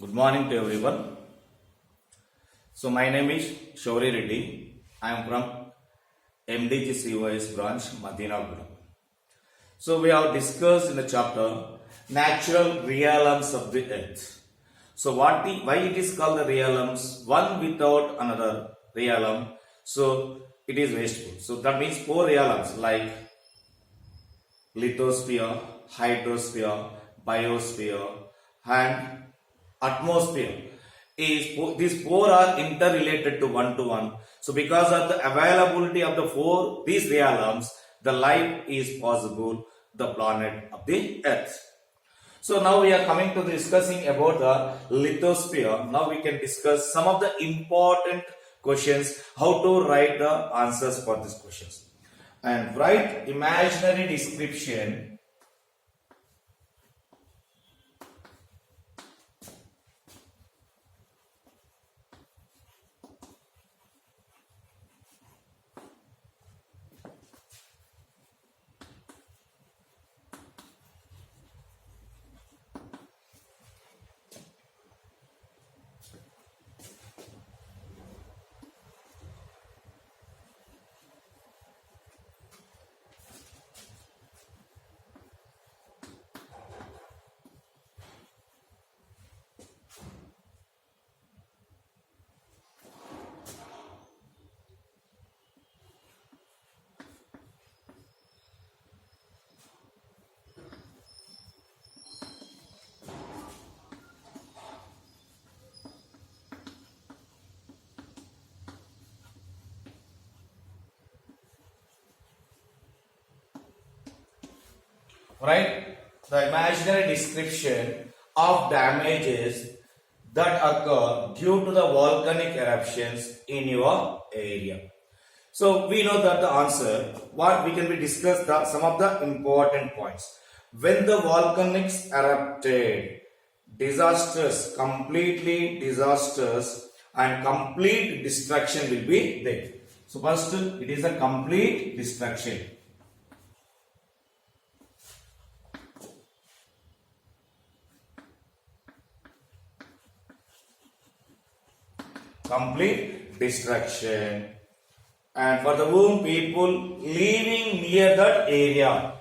Good morning to everyone. So my name is Shauri Reddy. I am from MDG COS branch, Madinagura. So we have discussed in the chapter natural realms of the earth. So why it is called the realms? One without another realm. So it is wasteful. So that means four realms like lithosphere, hydrosphere, biosphere, and atmosphere. These four are interrelated to one. So because of the availability of the these realms, the life is possible, the planet of the earth. So now we are coming to discussing about the lithosphere. Now we can discuss some of the important questions, how to write the answers for these questions. And write imaginary description Write the imaginary description of damages that occur due to the volcanic eruptions in your area. So we know that the answer, what we can be discussed some of the important points. When the volcanics erupted, disasters, completely disasters and complete destruction will be there. So first it is a complete destruction. Complete destruction, and for the whom people living near that area,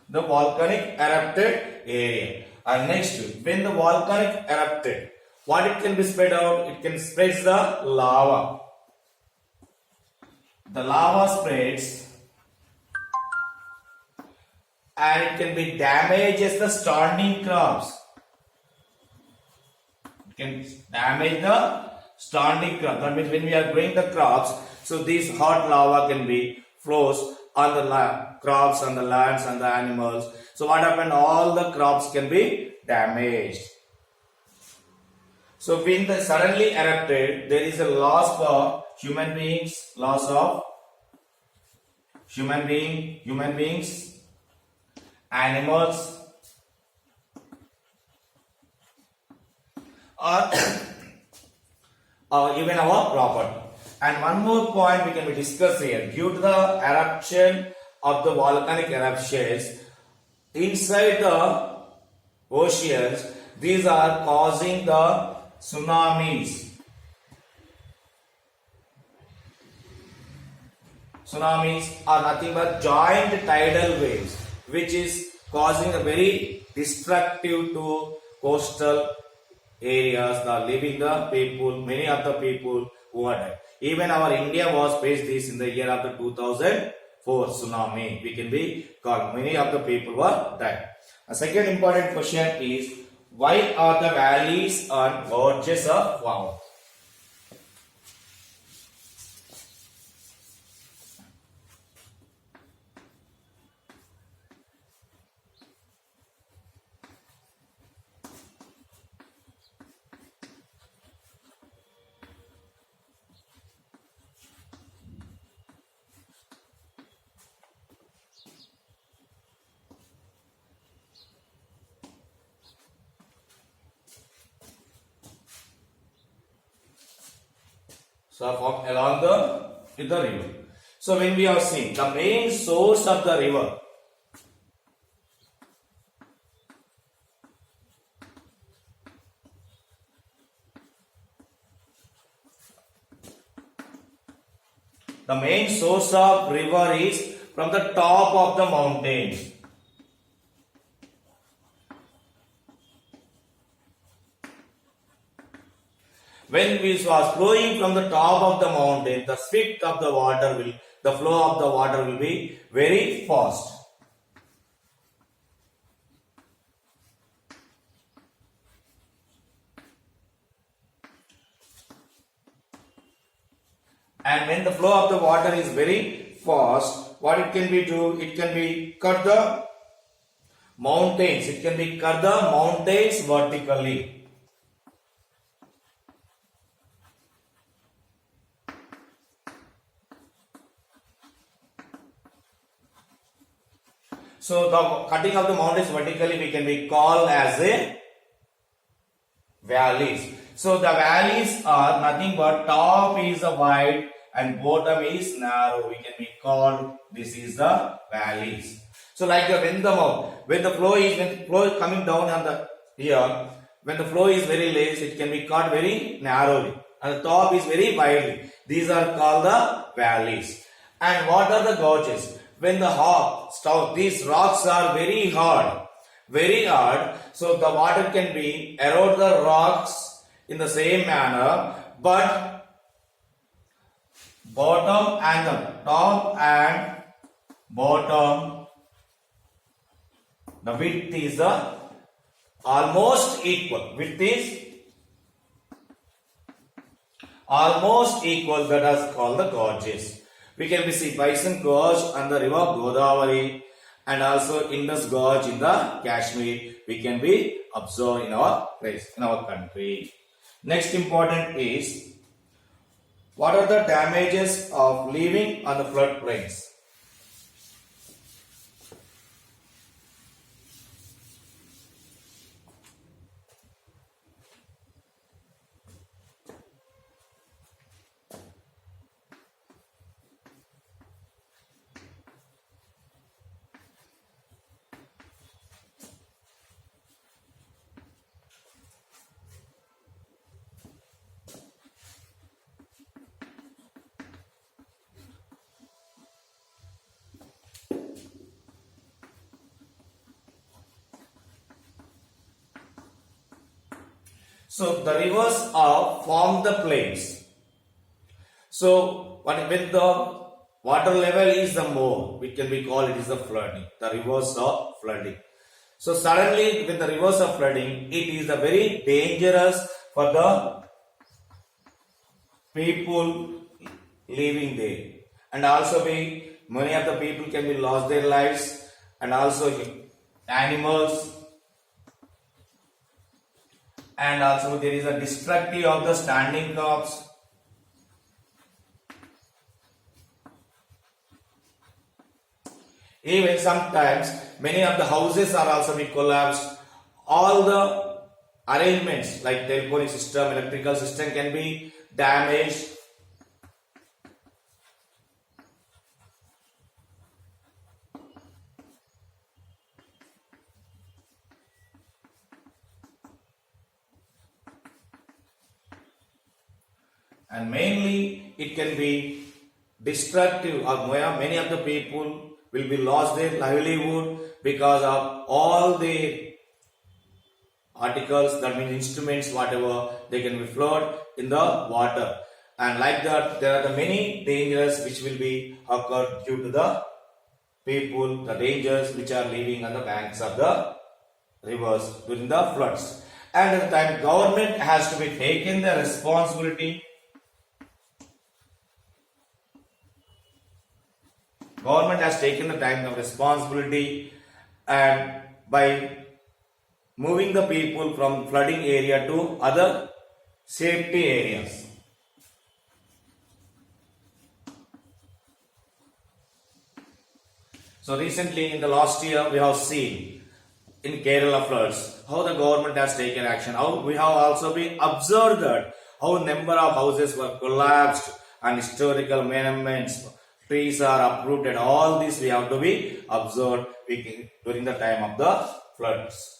the volcanic erupted area. And next, when the volcanic erupted, what it can be spread out? It can spread the lava. The lava spreads and it can be damages the standing crops. It can damage the standing crops. That means when we are growing the crops, so this hot lava can be flows on the crops, on the lands, and the animals. So what happened? All the crops can be damaged. So when the suddenly erupted, there is a loss for human beings, loss of human beings, animals, or even our property. And one more point we can be discussed here. Due to the eruption of the volcanic eruptions inside the oceans, these are causing the tsunamis. Tsunamis are nothing but giant tidal waves, which is causing a very destructive to coastal areas, the living the people, many of the people who are died. Even our India was faced this in the year of the 2004 tsunami. We can be called, many of the people were died. A second important question is, why are the valleys on gorges of wow? So from along the river. So when we have seen the main source of the river, the main source of river is from the top of the mountain. When we was flowing from the top of the mountain, the swift of the water will, the flow of the water will be very fast. And when the flow of the water is very fast, what it can be do? It can be cut the mountains. It can be cut the mountains vertically. So the cutting of the mountains vertically we can be called as a valleys. So the valleys are nothing but top is wide and bottom is narrow. We can be called this is the valleys. So like when the flow is coming down on the here, when the flow is very less, it can be cut very narrowly, and the top is very widely. These are called the valleys. And what are the gorges? When these rocks are very hard, so the water can be erode the rocks in the same manner, but bottom and the top and bottom, the width is almost equal. Width is almost equal. That is called the gorges. We can be see Bison Gorge on the river Godavari, and also Indus Gorge in the Kashmir. We can be observed in our place, in our country. Next important is, what are the damages of living on the floodplains? So the rivers form the plains. So when the water level is the more, we can be called it is the flooding. The rivers are flooding. So suddenly when the rivers are flooding, it is very dangerous for the people living there, and also many of the people can be lost their lives, and also animals. And also there is a destructive of the standing crops. Even sometimes many of the houses are also be collapsed. All the arrangements like telephone system, electrical system can be damaged. And mainly it can be destructive, or many of the people will be lost their livelihood because of all the articles, that means instruments, whatever, they can be flooded in the water. And like that, there are the many dangers which will be occurred due to the people, the dangers which are living on the banks of the rivers during the floods. And at the time, government has to be taken the responsibility. Government has taken the time of responsibility, and by moving the people from flooding area to other safety areas. So recently in the last year we have seen in Kerala floods how the government has taken action. How we have also been observed that how number of houses were collapsed and historical monuments trees are uprooted. All this we have to be observed during the time of the floods.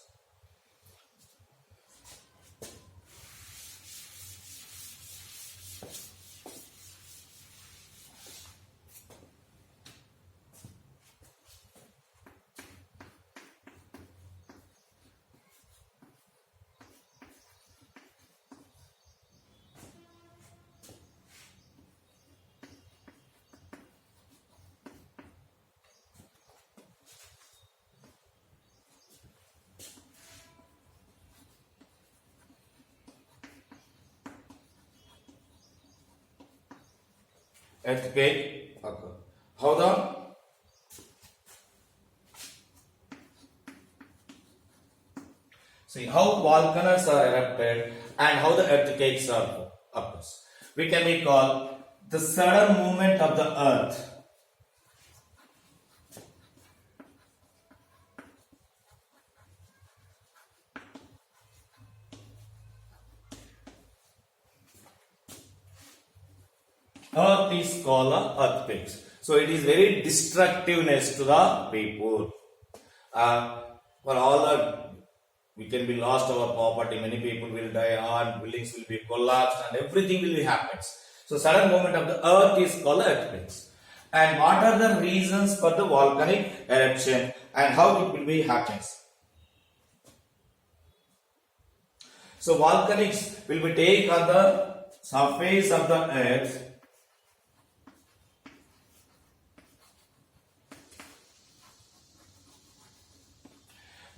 Earthquake occur. How the see how volcanoes are erupted and how the earthquakes are occurs. We can be called the sudden movement of the earth. Earth is called earthquakes. So it is very destructiveness to the people. For all the we can be lost our property. Many people will die, and buildings will be collapsed, and everything will be happens. So sudden movement of the earth is called earthquakes. And what are the reasons for the volcanic eruption and how it will be happens? So volcanics will be take on the surface of the earth.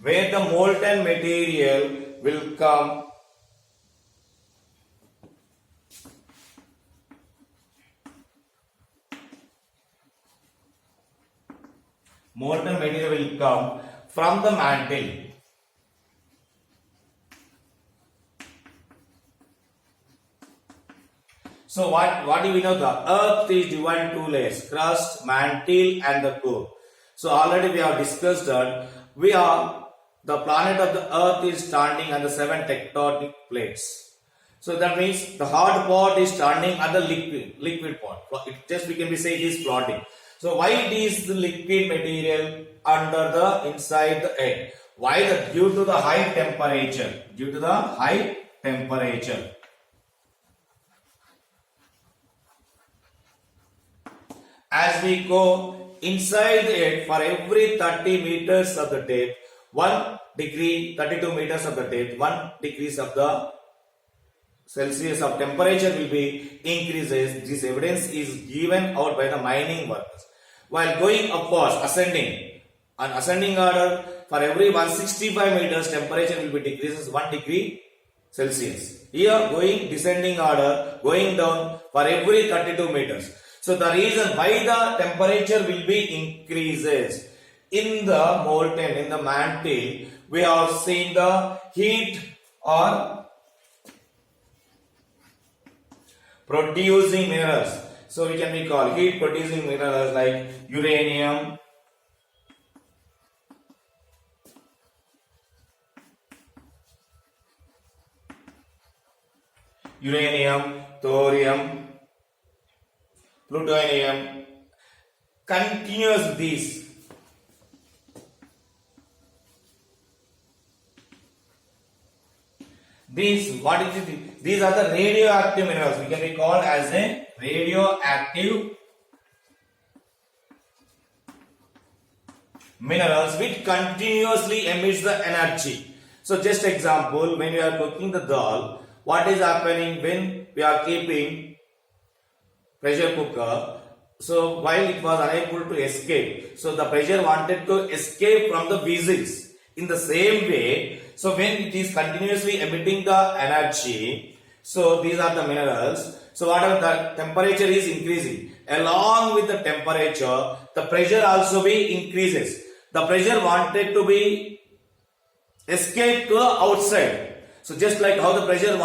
Where the molten material will come from the mantle. So what do we know? The earth is divided into two layers: crust, mantle, and the core. So already we have discussed that the planet of the earth is standing on the 7 tectonic plates. So that means the hard part is standing on the liquid part. We can be say it is floating. So why it is the liquid material under the inside the earth? Why? Due to the high temperature. Due to the high temperature. As we go inside the earth, for every 30 meters of the depth, 1 degree, 32 meters of the depth, 1 degree of the Celsius of temperature will be increases. This evidence is given out by the mining workers. While going upwards, ascending order, for every 165 meters, temperature will be decreases 1 degree Celsius. Here going descending order, going down for every 32 meters. So the reason why the temperature will be increases. In the molten, in the mantle, we have seen the heat or producing minerals. So we can be called heat producing minerals like uranium, thorium, plutonium, continuous these. These are the radioactive minerals. We can be called as a radioactive minerals which continuously emits the energy. So just example, when we are cooking the dal, what is happening when we are keeping pressure cooker? So while it was unable to escape, so the pressure wanted to escape from the vessels. In the same way, so when it is continuously emitting the energy, so these are the minerals. So whatever the temperature is increasing, along with the temperature, the pressure also be increases. The pressure wanted to be escape to the outside. So just like how the pressure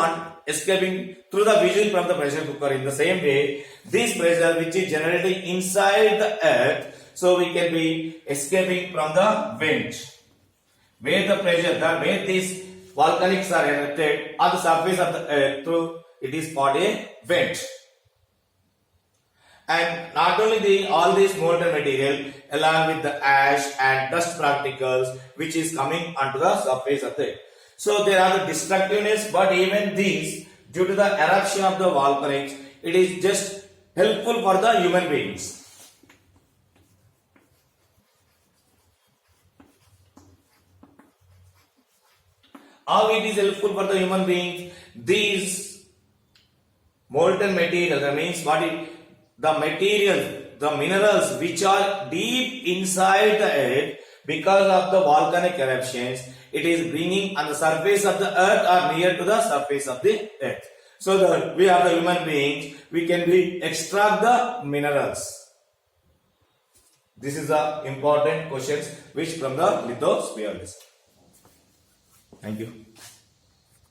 escaping through the vessel from the pressure cooker, in the same way, this pressure which is generating inside the earth, so we can be escaping from the vent. Where the pressure, where these volcanics are erupted on the surface of the earth, through it is called a vent. And not only all these molten material along with the ash and dust particles which is coming onto the surface of the earth. So there are the destructiveness, but even these, due to the eruption of the volcanics, it is just helpful for the human beings. How it is helpful for the human beings? These molten material, that means the materials, the minerals which are deep inside the earth because of the volcanic eruptions, it is bringing on the surface of the earth or near to the surface of the earth. So that we are the human beings, we can extract the minerals. This is the important questions which from the lithosphere list. Thank you.